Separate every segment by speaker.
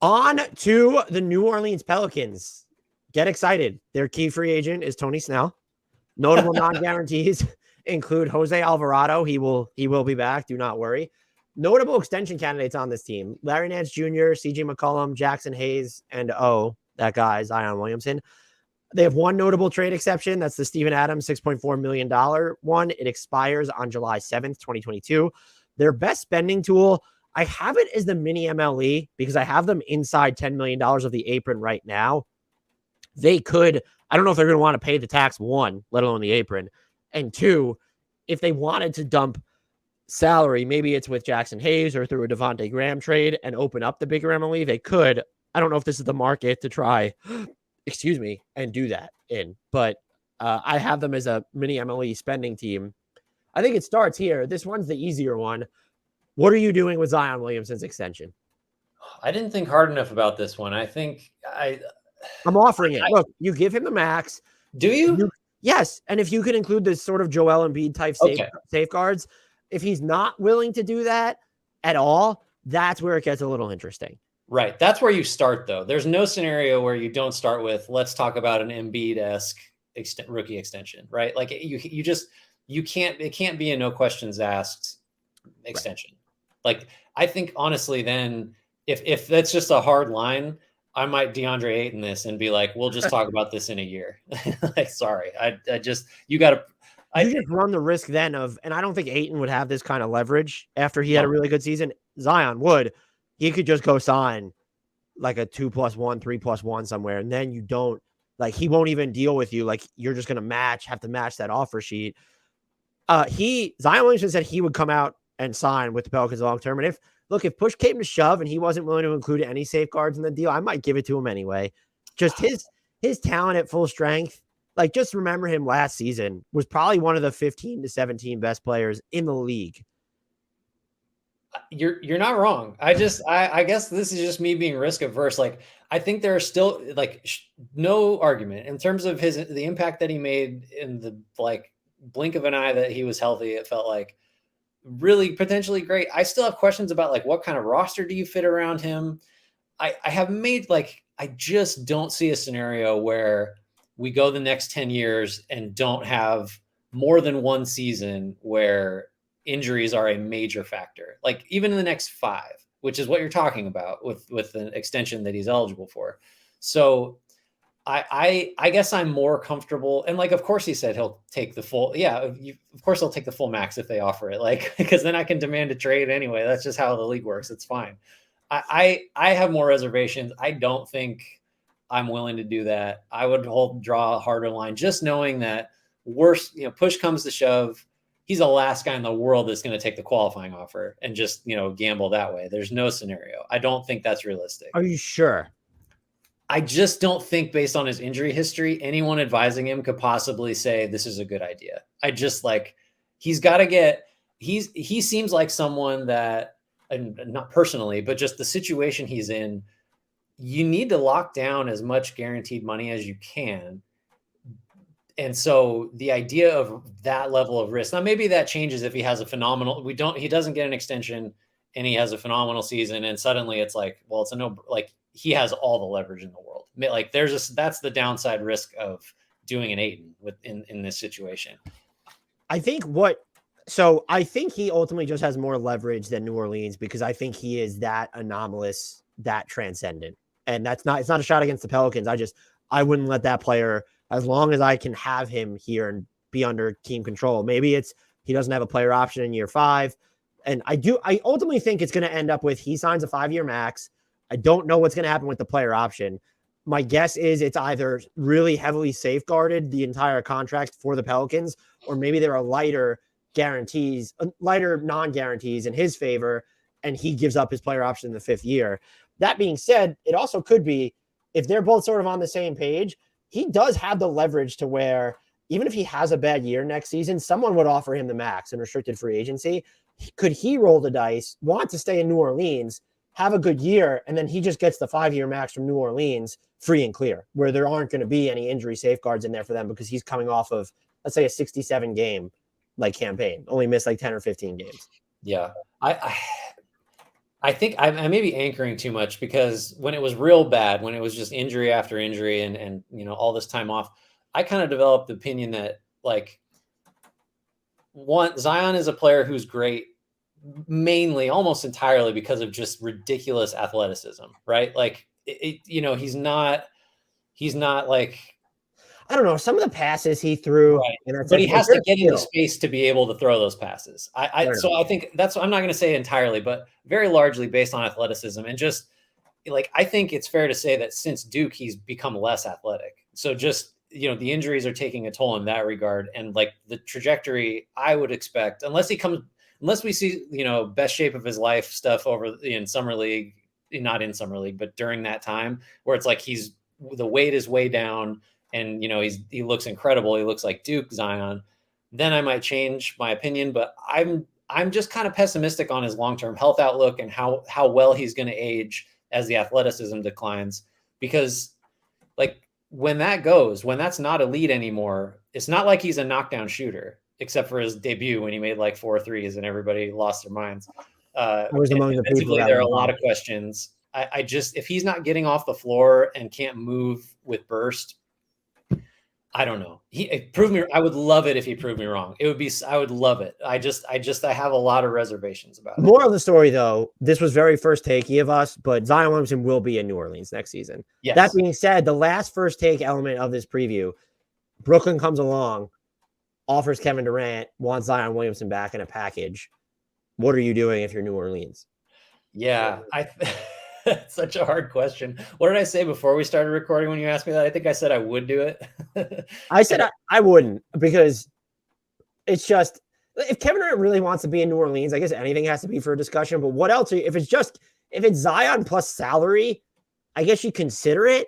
Speaker 1: On to the New Orleans Pelicans. Get excited. Their key free agent is Tony Snell. Notable non-guarantees include Jose Alvarado. He will be back. Do not worry. Notable extension candidates on this team: Larry Nance Jr., CJ McCollum, Jackson Hayes, and that guy, Zion Williamson. They have one notable trade exception. That's the Steven Adams $6.4 million one. It expires on July 7th, 2022. Their best spending tool, I have it as the mini MLE because I have them inside $10 million of the apron right now. They could, I don't know if they're going to want to pay the tax, one, let alone the apron. And two, if they wanted to dump salary, maybe it's with Jackson Hayes or through a Devontae Graham trade and open up the bigger MLE, they could. I don't know if this is the market to try, and do that in. But I have them as a mini MLE spending team. I think it starts here. This one's the easier one. What are you doing with Zion Williamson's extension?
Speaker 2: I didn't think hard enough about this one. I think
Speaker 1: I'm offering it. Look, you give him the max.
Speaker 2: Do you?
Speaker 1: Yes. And if you could include this sort of Joel Embiid type safeguards, if he's not willing to do that at all, that's where it gets a little interesting.
Speaker 2: Right. That's where you start, though. There's no scenario where you don't start with, let's talk about an Embiid-esque rookie extension, right? Like it can't be a no questions asked extension. Right. Like, I think honestly, then if that's just a hard line, I might DeAndre Ayton this and be like, we'll just talk about this in a year. Like, sorry, you just
Speaker 1: run the risk then of, and I don't think Ayton would have this kind of leverage after he had a really good season. Zion would. He could just go sign like a 2+1, 3+1 somewhere. And then you don't, like, he won't even deal with you. Like, you're just going to have to match that offer sheet. Zion Williamson said he would come out and sign with the Pelicans long term. And if push came to shove and he wasn't willing to include any safeguards in the deal, I might give it to him anyway. Just his talent at full strength. Like, just remember him last season was probably one of the 15 to 17 best players in the league.
Speaker 2: You're not wrong. I guess this is just me being risk averse. Like, I think there are still no argument in terms of the impact that he made in the blink of an eye that he was healthy. It felt like really potentially great. I still have questions about what kind of roster do you fit around him? I have made I just don't see a scenario where we go the next 10 years and don't have more than one season where injuries are a major factor. Like, even in the next 5, which is what you're talking about with an extension that he's eligible for. So I guess I'm more comfortable. And of course he said he'll take the full, of course he'll take the full max if they offer it, because then I can demand a trade anyway. That's just how the league works. It's fine. I have more reservations. I don't think I'm willing to do that. I would draw a harder line, just knowing that push comes to shove, he's the last guy in the world that's going to take the qualifying offer and just, gamble that way. There's no scenario. I don't think that's realistic.
Speaker 1: Are you sure?
Speaker 2: I just don't think, based on his injury history, anyone advising him could possibly say this is a good idea. I just he's got to get, he seems like someone that, and not personally, but just the situation he's in, you need to lock down as much guaranteed money as you can. And so the idea of that level of risk, now maybe that changes if he has he doesn't get an extension and he has a phenomenal season, and suddenly it's he has all the leverage in the world. That's the downside risk of doing an Ayton in this situation.
Speaker 1: I think he ultimately just has more leverage than New Orleans, because I think he is that anomalous, that transcendent. And it's not a shot against the Pelicans. I wouldn't let that player, as long as I can have him here and be under team control. Maybe he doesn't have a player option in year 5. And I ultimately think it's going to end up with he signs a 5-year max. I don't know what's going to happen with the player option. My guess is it's either really heavily safeguarded, the entire contract for the Pelicans, or maybe there are lighter non-guarantees in his favor, and he gives up his player option in the 5th year. That being said, it also could be, if they're both sort of on the same page, he does have the leverage to where even if he has a bad year next season, someone would offer him the max in restricted free agency. Could he roll the dice, want to stay in New Orleans, have a good year, and then he just gets the 5-year max from New Orleans free and clear, where there aren't going to be any injury safeguards in there for them, because he's coming off of, let's say, a 67 game campaign, only missed 10 or 15 games.
Speaker 2: Yeah. I think I may be anchoring too much, because when it was real bad, when it was just injury after injury and all this time off, I kind of developed the opinion that, like, one, Zion is a player who's great mainly, almost entirely, because of just ridiculous athleticism, right? Like, he's not like,
Speaker 1: I don't know. Some of the passes he threw,
Speaker 2: right,
Speaker 1: and
Speaker 2: but he has to get into
Speaker 1: skill.
Speaker 2: space to be able to throw those passes. So I think that's, I'm not going to say entirely, but very largely based on athleticism. And just, like, I think it's fair to say that since Duke, he's become less athletic. So just, the injuries are taking a toll in that regard. And, like, the trajectory, I would expect, unless we see, best shape of his life stuff over in summer league, not in summer league, but during that time where it's like the weight is way down, and he looks incredible. He looks like Duke Zion. Then I might change my opinion, but I'm just kind of pessimistic on his long-term health outlook and how well he's going to age as the athleticism declines. Because, like, when that's not elite anymore, it's not like he's a knockdown shooter, except for his debut when he made like 4 threes and everybody lost their minds.
Speaker 1: I was among the people that
Speaker 2: there are a lot of questions. I just, if he's not getting off the floor and can't move with burst, I don't know. I would love it if he proved me wrong. I would love it. I have a lot of reservations about it.
Speaker 1: Moral of the story, though, this was very first takey of us, but Zion Williamson will be in New Orleans next season.
Speaker 2: Yes.
Speaker 1: That being said, the last first take element of this preview, Brooklyn comes along, offers Kevin Durant, wants Zion Williamson back in a package. What are you doing if you're New Orleans?
Speaker 2: Yeah, that's such a hard question. What did I say before we started recording when you asked me that? I think I said I would do it.
Speaker 1: I said I wouldn't, because it's just, if Kevin Durant really wants to be in New Orleans, I guess anything has to be for a discussion. But what else? If it's Zion plus salary, I guess you consider it.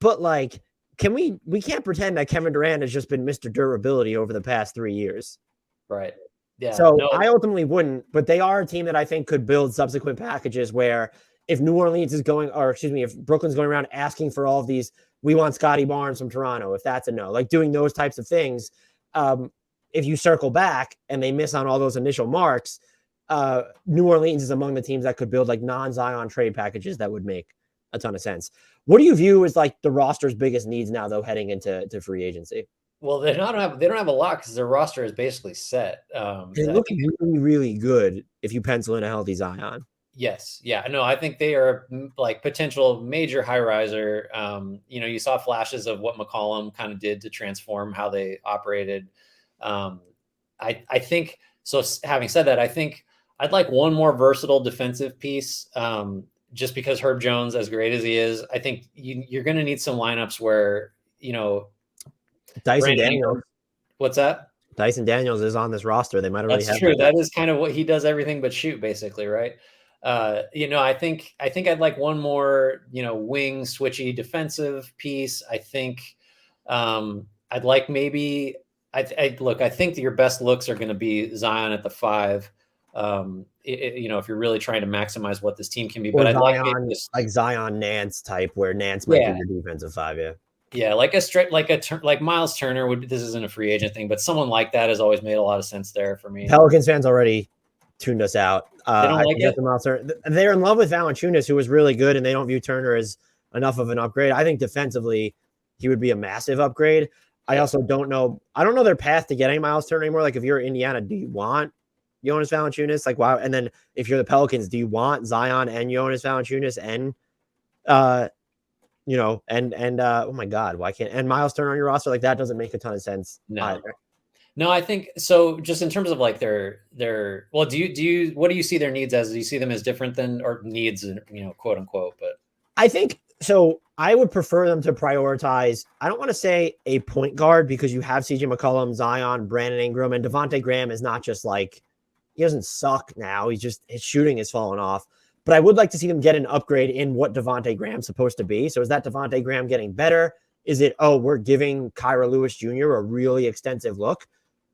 Speaker 1: But, like, we can't pretend that Kevin Durant has just been Mr. Durability over the past 3 years.
Speaker 2: Right. Yeah.
Speaker 1: So I ultimately wouldn't, but they are a team that I think could build subsequent packages where, if New Orleans is going, or excuse me, if Brooklyn's going around asking for all of these, we want Scotty Barnes from Toronto, if that's a no, like doing those types of things. If you circle back and they miss on all those initial marks, New Orleans is among the teams that could build like non-Zion trade packages that would make a ton of sense. What do you view as like the roster's biggest needs now, though, heading into free agency?
Speaker 2: Well, they don't have a lot, because their roster is basically set.
Speaker 1: They look really, really good if you pencil in a healthy Zion.
Speaker 2: Yes. Yeah. No, I think they are like potential major high riser. You saw flashes of what McCollum kind of did to transform how they operated. I think so. Having said that, I think I'd like one more versatile defensive piece. Just because Herb Jones, as great as he is, I think you're going to need some lineups where,
Speaker 1: Dyson Daniels.
Speaker 2: What's that?
Speaker 1: Dyson Daniels is on this roster. They might already have.
Speaker 2: That's true. That is kind of what he does, everything but shoot, basically, right? I think I'd like one more, wing switchy defensive piece. I think I'd like maybe I think that your best looks are going to be Zion at the 5. If you're really trying to maximize what this team can be, but I'd
Speaker 1: like Zion Nance type, where Nance might be your defensive 5. Yeah.
Speaker 2: Yeah, like like Miles Turner this isn't a free agent thing, but someone like that has always made a lot of sense there for me.
Speaker 1: Pelicans fans already tuned us out.
Speaker 2: They don't like it.
Speaker 1: They're in love with Valanciunas, who was really good, and they don't view Turner as enough of an upgrade. I think defensively, he would be a massive upgrade. I also don't know their path to getting Miles Turner anymore. Like, if you're Indiana, do you want Jonas Valanciunas? Like, wow. And then if you're the Pelicans, do you want Zion and Jonas Valanciunas and oh my God, why can't and Miles Turner on your roster? Like, that doesn't make a ton of sense.
Speaker 2: No, I think so. Just in terms of like their what do you see their needs as? Do you see them as different than, or needs, quote unquote? But
Speaker 1: I think so. I would prefer them to prioritize. I don't want to say a point guard, because you have CJ McCollum, Zion, Brandon Ingram, and Devontae Graham is not just like, he doesn't suck now. His shooting has fallen off. But I would like to see them get an upgrade in what Devontae Graham's supposed to be. So is that Devontae Graham getting better? Is it, we're giving Kyra Lewis Jr. a really extensive look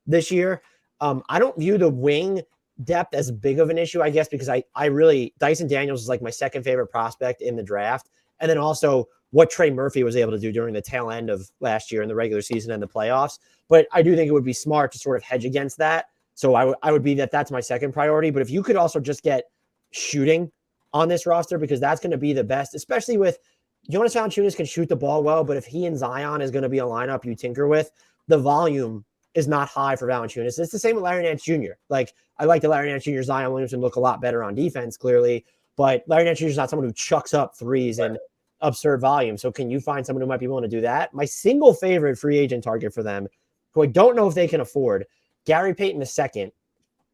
Speaker 1: this year? I don't view the wing depth as big of an issue, I guess, because I really, Dyson Daniels is like my second favorite prospect in the draft. And then also what Trey Murphy was able to do during the tail end of last year in the regular season and the playoffs. But I do think it would be smart to sort of hedge against that. So I would be that's my second priority. But if you could also just get shooting on this roster because that's going to be the best, especially with Jonas Valanciunas can shoot the ball well, but if he and Zion is going to be a lineup you tinker with, the volume is not high for Valanciunas. It's the same with Larry Nance Jr. Like, I like the Larry Nance Jr. Zion Williamson look a lot better on defense, clearly, but Larry Nance Jr. is not someone who chucks up threes and absurd volume. So can you find someone who might be willing to do that? My single favorite free agent target for them, who I don't know if they can afford, Gary Payton II,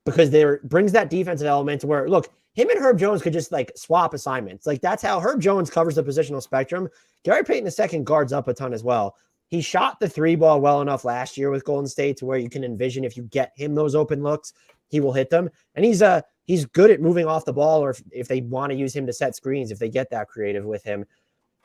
Speaker 1: because there brings that defensive element to where, look, him and Herb Jones could just like swap assignments. Like that's how Herb Jones covers the positional spectrum. Gary Payton II guards up a ton as well. He shot the 3-ball well enough last year with Golden State to where you can envision if you get him those open looks, he will hit them. And he's good at moving off the ball, or if they want to use him to set screens, if they get that creative with him.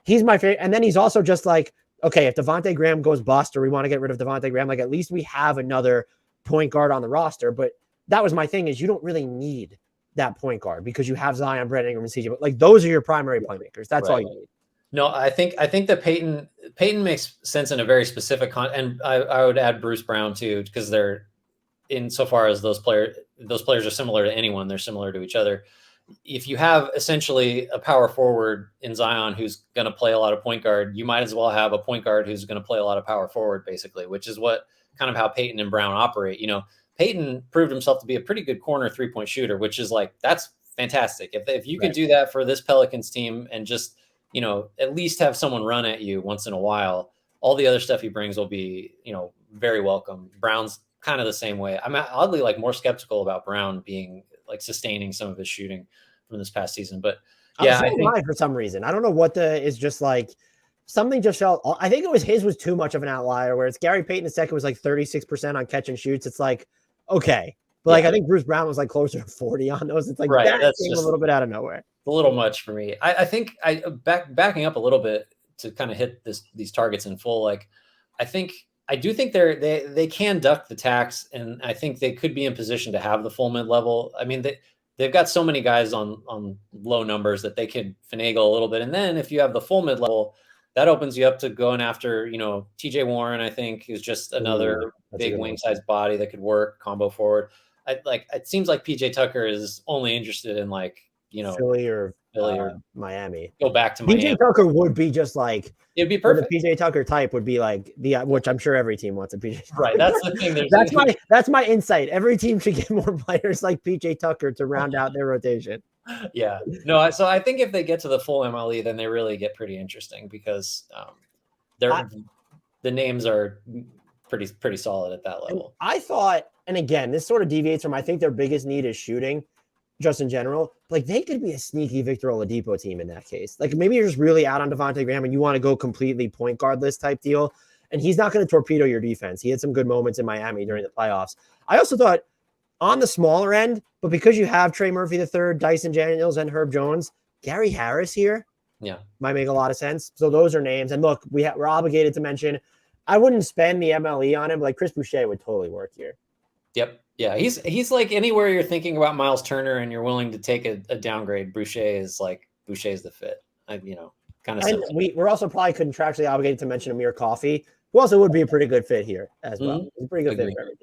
Speaker 1: He's my favorite. And then he's also just like, okay, if Devontae Graham goes bust or we want to get rid of Devontae Graham, like at least we have another point guard on the roster. But that was my thing, is you don't really need that point guard because you have Zion, Brandon Ingram, and CJ. But like those are your primary playmakers. That's all you need.
Speaker 2: No, I think that Peyton makes sense in a very specific and I would add Bruce Brown too, because they're insofar as those players are similar to anyone, they're similar to each other. If you have essentially a power forward in Zion who's going to play a lot of point guard, you might as well have a point guard who's going to play a lot of power forward, basically, which is what kind of how Peyton and Brown operate. You know, Peyton proved himself to be a pretty good corner 3-point shooter, which is like, that's fantastic. If you could do that for this Pelicans team and just, you know, at least have someone run at you once in a while, all the other stuff he brings will be, you know, very welcome. Brown's kind of the same way. I'm oddly like more skeptical about Brown being like sustaining some of his shooting from this past season, but yeah,
Speaker 1: I think for some reason, I don't know what is just like something just felt, I think his was too much of an outlier, where it's Gary Payton II was like 36% on catch and shoots. It's like, okay. But like, I think Bruce Brown was like closer to 40 on those. It's like, that came a little bit out of nowhere.
Speaker 2: A little much for me. I think backing up a little bit to kind of hit these targets in full. Like, I do think they can duck the tax, and I think they could be in position to have the full mid level. I mean, they've got so many guys on low numbers that they could finagle a little bit. And then if you have the full mid level, that opens you up to going after, you know, TJ Warren, I think, is just another big wing size body that could work combo forward. It seems like PJ Tucker is only interested in, like, you know,
Speaker 1: Philly or Miami.
Speaker 2: Go back to Miami.
Speaker 1: PJ Tucker would be just like,
Speaker 2: it'd be perfect.
Speaker 1: The PJ Tucker type would be like which I'm sure every team wants a PJ Tucker.
Speaker 2: Right. That's the thing.
Speaker 1: That's my insight. Every team should get more players like PJ Tucker to round out their rotation.
Speaker 2: Yeah. No, so I think if they get to the full MLE, then they really get pretty interesting, because the names are pretty solid at that level.
Speaker 1: I thought, and again, this sort of deviates from, I think their biggest need is shooting, just in general. Like, they could be a sneaky Victor Oladipo team in that case. Like, maybe you're just really out on Devontae Graham and you want to go completely point guardless type deal, and he's not going to torpedo your defense. He had some good moments in Miami during the playoffs. I also thought on the smaller end, but because you have Trey Murphy III, Dyson Daniels, and Herb Jones, Gary Harris here might make a lot of sense. So those are names. And look, we're obligated to mention, I wouldn't spend the MLE on him. Like, Chris Boucher would totally work here.
Speaker 2: Yep. Yeah, he's like, anywhere you're thinking about Miles Turner and you're willing to take a downgrade, Boucher's the fit. You know, kind of.
Speaker 1: And we're also probably contractually obligated to mention Amir Coffey, who also would be a pretty good fit here as well. He's a pretty good fit for every